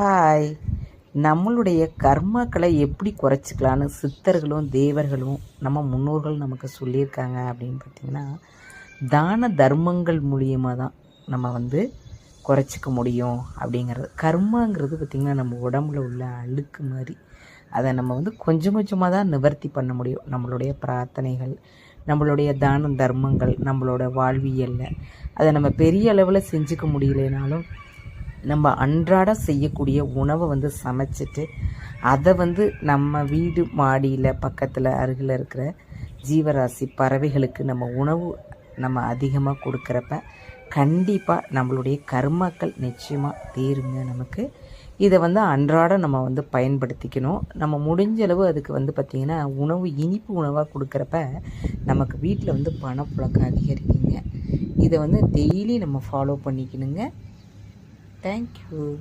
Hi. நம்மளுடைய கர்மாக்களை எப்படி குறைச்சிக்கலான்னு சித்தர்களும் தேவர்களும் நம்ம முன்னோர்கள் நமக்கு சொல்லியிருக்காங்க அப்படின்னு பார்த்திங்கன்னா, தான தர்மங்கள் மூலியமாக தான் நம்ம குறைச்சிக்க முடியும் அப்படிங்கிறது. கர்மாங்கிறது பார்த்திங்கன்னா நம்ம உடம்புல உள்ள அழுக்கு மாதிரி. அதை நம்ம கொஞ்சம் கொஞ்சமாக தான் நிவர்த்தி பண்ண முடியும். நம்மளுடைய பிரார்த்தனைகள், நம்மளுடைய தான தர்மங்கள், நம்மளோட வாழ்வியலில் அதை நம்ம பெரிய அளவில் செஞ்சுக்க முடியலைனாலும் நம்ம அன்றாடம் செய்யக்கூடிய உணவை சமைச்சிட்டு அதை நம்ம வீடு மாடியில் பக்கத்தில் அருகில் இருக்கிற ஜீவராசி பறவைகளுக்கு நம்ம உணவு நம்ம அதிகமாக கொடுக்குறப்ப கண்டிப்பாக நம்மளுடைய கர்மாக்கள் நிச்சயமாக தீருங்க நமக்கு. இதை அன்றாடம் நம்ம பயன்படுத்திக்கணும். நம்ம முடிஞ்ச அளவு அதுக்கு பார்த்திங்கன்னா உணவு இனிப்பு உணவாக கொடுக்குறப்ப நமக்கு வீட்டில் பணப்புழக்கம் அதிகரிக்குங்க. இதை டெய்லி நம்ம ஃபாலோ பண்ணிக்கணுங்க. Thank you.